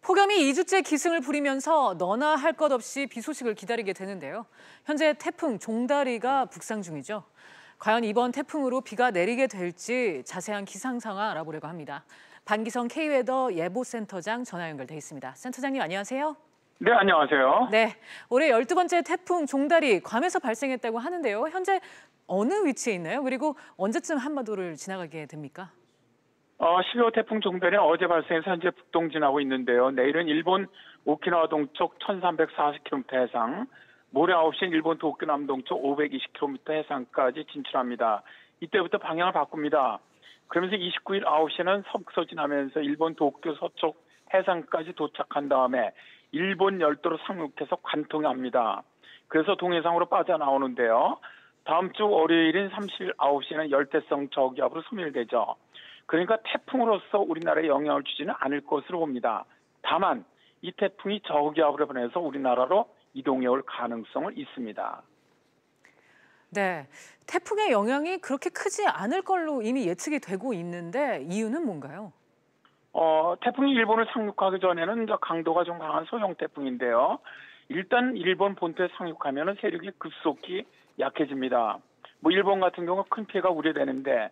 폭염이 2주째 기승을 부리면서 너나 할 것 없이 비 소식을 기다리게 되는데요. 현재 태풍 종다리가 북상 중이죠. 과연 이번 태풍으로 비가 내리게 될지 자세한 기상 상황 알아보려고 합니다. 반기성 K웨더 예보센터장 전화 연결돼 있습니다. 센터장님 안녕하세요. 네, 안녕하세요. 네, 올해 12번째 태풍 종다리 괌에서 발생했다고 하는데요. 현재 어느 위치에 있나요? 그리고 언제쯤 한반도를 지나가게 됩니까? 12호 태풍 종다리는 어제 발생해서 현재 북동진하고 있는데요. 내일은 일본 오키나와 동쪽 1340km 해상, 모레 9시엔 일본 도쿄 남동쪽 520km 해상까지 진출합니다. 이때부터 방향을 바꿉니다. 그러면서 29일 9시에는 서북서진하면서 일본 도쿄 서쪽 해상까지 도착한 다음에 일본 열도로 상륙해서 관통합니다. 그래서 동해상으로 빠져나오는데요. 다음 주 월요일인 30일 9시에는 열대성 저기압으로 소멸되죠. 그러니까 태풍으로서 우리나라에 영향을 주지는 않을 것으로 봅니다. 다만 이 태풍이 저기압으로 변해서 우리나라로 이동해 올 가능성은 있습니다. 네, 태풍의 영향이 그렇게 크지 않을 걸로 이미 예측이 되고 있는데 이유는 뭔가요? 태풍이 일본을 상륙하기 전에는 강도가 좀 강한 소형 태풍인데요. 일단 일본 본토에 상륙하면 세력이 급속히 약해집니다. 일본 같은 경우 큰 피해가 우려되는데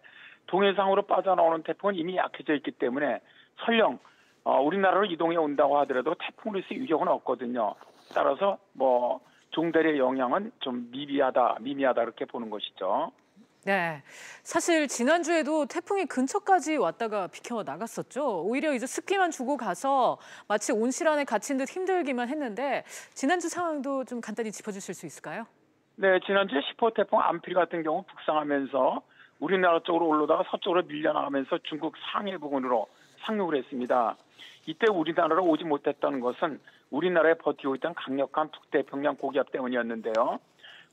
동해상으로 빠져나오는 태풍은 이미 약해져 있기 때문에 설령 우리나라로 이동해 온다고 하더라도 태풍으로서의 위력은 없거든요. 따라서 종다리의 영향은 좀 미미하다 이렇게 보는 것이죠. 네, 사실 지난주에도 태풍이 근처까지 왔다가 비켜 나갔었죠. 오히려 이제 습기만 주고 가서 마치 온실 안에 갇힌 듯 힘들기만 했는데 지난주 상황도 좀 간단히 짚어주실 수 있을까요? 네, 지난주에 10호 태풍 암필 같은 경우 북상하면서 우리나라 쪽으로 올라다가 서쪽으로 밀려나가면서 중국 상해 부근으로 상륙을 했습니다. 이때 우리나라로 오지 못했다는 것은 우리나라에 버티고 있던 강력한 북태평양 고기압 때문이었는데요.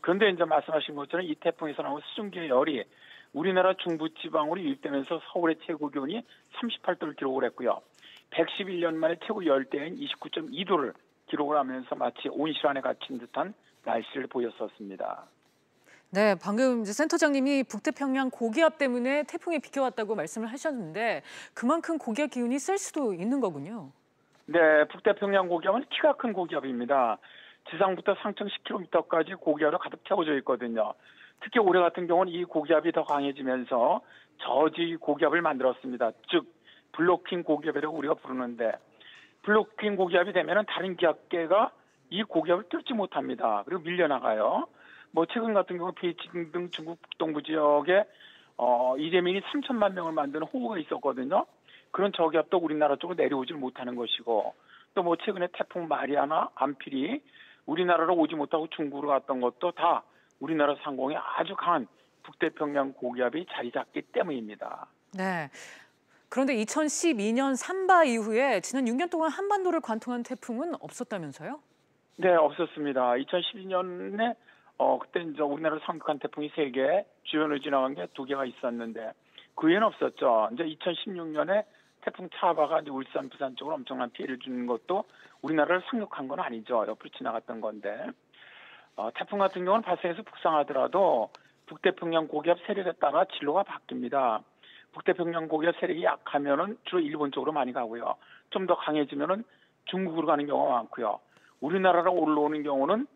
그런데 이제 말씀하신 것처럼 이 태풍에서 나온 수증기의 열이 우리나라 중부 지방으로 유입되면서 서울의 최고 기온이 38도를 기록을 했고요. 111년 만에 최고 열대인 29.2도를 기록을 하면서 마치 온실 안에 갇힌 듯한 날씨를 보였었습니다. 네, 방금 이제 센터장님이 북태평양 고기압 때문에 태풍이 비켜왔다고 말씀을 하셨는데 그만큼 고기압 기운이 셀 수도 있는 거군요. 네, 북태평양 고기압은 키가 큰 고기압입니다. 지상부터 상층 10km까지 고기압으로 가득 채워져 있거든요. 특히 올해 같은 경우는 이 고기압이 더 강해지면서 저지 고기압을 만들었습니다. 즉 블로킹 고기압이라고 우리가 부르는데 블로킹 고기압이 되면 다른 기압계가 이 고기압을 뚫지 못합니다. 그리고 밀려나가요. 최근 같은 경우 베이징 등 중국 북동부 지역에 이재민이 3천만 명을 만드는 호우가 있었거든요. 그런 저기압도 우리나라 쪽으로 내려오질 못하는 것이고 또 최근에 태풍 마리아나 암필이 우리나라로 오지 못하고 중국으로 갔던 것도 다 우리나라 상공에 아주 강한 북태평양 고기압이 자리 잡기 때문입니다. 네. 그런데 2012년 삼바 이후에 지난 6년 동안 한반도를 관통한 태풍은 없었다면서요? 네, 없었습니다. 2012년에 그때 이제 우리나라를 상륙한 태풍이 3개, 주변을 지나간 게 2개가 있었는데 그 외에는 없었죠. 이제 2016년에 태풍 차바가 이제 울산, 부산 쪽으로 엄청난 피해를 주는 것도 우리나라를 상륙한 건 아니죠. 옆으로 지나갔던 건데 태풍 같은 경우는 발생해서 북상하더라도 북태평양 고기압 세력에 따라 진로가 바뀝니다. 북태평양 고기압 세력이 약하면은 주로 일본 쪽으로 많이 가고요. 좀 더 강해지면은 중국으로 가는 경우가 많고요. 우리나라로 올라오는 경우는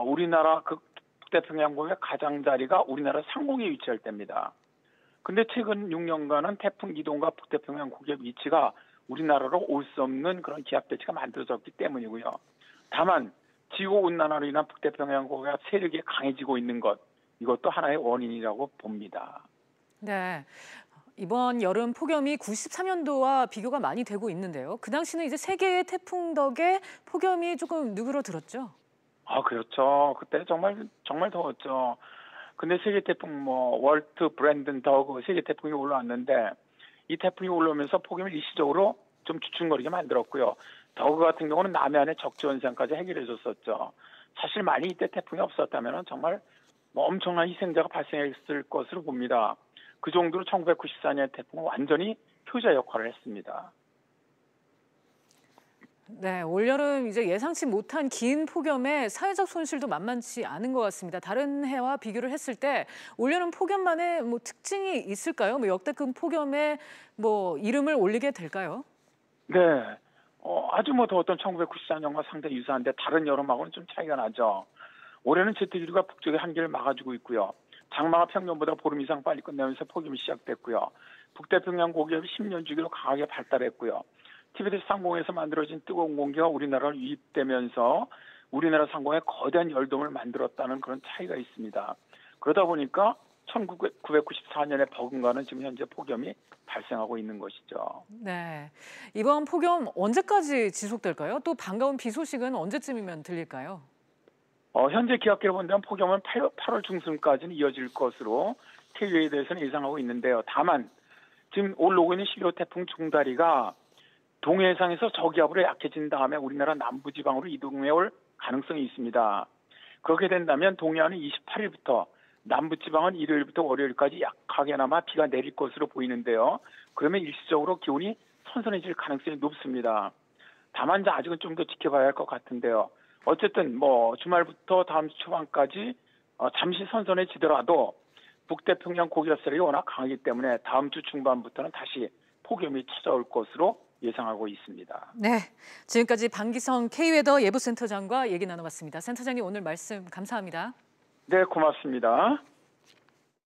우리나라 그 북태평양 고기압 가장자리가 우리나라 상공에 위치할 때입니다. 근데 최근 6년간은 태풍 이동과 북태평양 고기압 위치가 우리나라로 올 수 없는 그런 기압 배치가 만들어졌기 때문이고요. 다만 지구온난화로 인한 북태평양 고기압 세력이 강해지고 있는 것, 이것도 하나의 원인이라고 봅니다. 네, 이번 여름 폭염이 93년도와 비교가 많이 되고 있는데요. 그 당시는 이제 세 개의 태풍 덕에 폭염이 조금 누그러들었죠. 그렇죠. 그때 정말 더웠죠. 근데 세계 태풍 월트, 브랜든, 더그 세계 태풍이 올라왔는데 이 태풍이 올라오면서 폭염을 일시적으로 좀 주춤거리게 만들었고요. 더그 같은 경우는 남해안의 적지원상까지 해결해 줬었죠. 사실 만약 이때 태풍이 없었다면 정말 엄청난 희생자가 발생했을 것으로 봅니다. 그 정도로 1994년 태풍은 완전히 표자 역할을 했습니다. 네, 올여름 이제 예상치 못한 긴 폭염에 사회적 손실도 만만치 않은 것 같습니다. 다른 해와 비교를 했을 때 올여름 폭염만의 특징이 있을까요? 역대급 폭염에 이름을 올리게 될까요? 네, 아주 더웠던 1994년과 상당히 유사한데 다른 여름하고는 좀 차이가 나죠. 올해는 제트기류가 북쪽의 한기를 막아주고 있고요. 장마가 평년보다 보름 이상 빨리 끝나면서 폭염이 시작됐고요. 북태평양 고기압이 10년 주기로 강하게 발달했고요. 티베트 상공에서 만들어진 뜨거운 공기가 우리나라를 유입되면서 우리나라 상공에 거대한 열돔을 만들었다는 그런 차이가 있습니다. 그러다 보니까 1994년에 버금가는 지금 현재 폭염이 발생하고 있는 것이죠. 네, 이번 폭염 언제까지 지속될까요? 또 반가운 비 소식은 언제쯤이면 들릴까요? 현재 기압계를 본다면 폭염은 8월 중순까지는 이어질 것으로 KU에 대해서는 예상하고 있는데요. 다만 지금 올라오고 있는 12호 태풍 종다리가 동해상에서 저기압으로 약해진 다음에 우리나라 남부지방으로 이동해올 가능성이 있습니다. 그렇게 된다면 동해안은 28일부터 남부지방은 일요일부터 월요일까지 약하게나마 비가 내릴 것으로 보이는데요. 그러면 일시적으로 기온이 선선해질 가능성이 높습니다. 다만 아직은 좀 더 지켜봐야 할 것 같은데요. 어쨌든 주말부터 다음 주 초반까지 잠시 선선해지더라도 북태평양 고기압세력이 워낙 강하기 때문에 다음 주 중반부터는 다시 폭염이 찾아올 것으로 예상하고 있습니다. 네, 지금까지 방기성 K웨더 예보센터장과 얘기 나눠봤습니다. 센터장님 오늘 말씀 감사합니다. 네, 고맙습니다.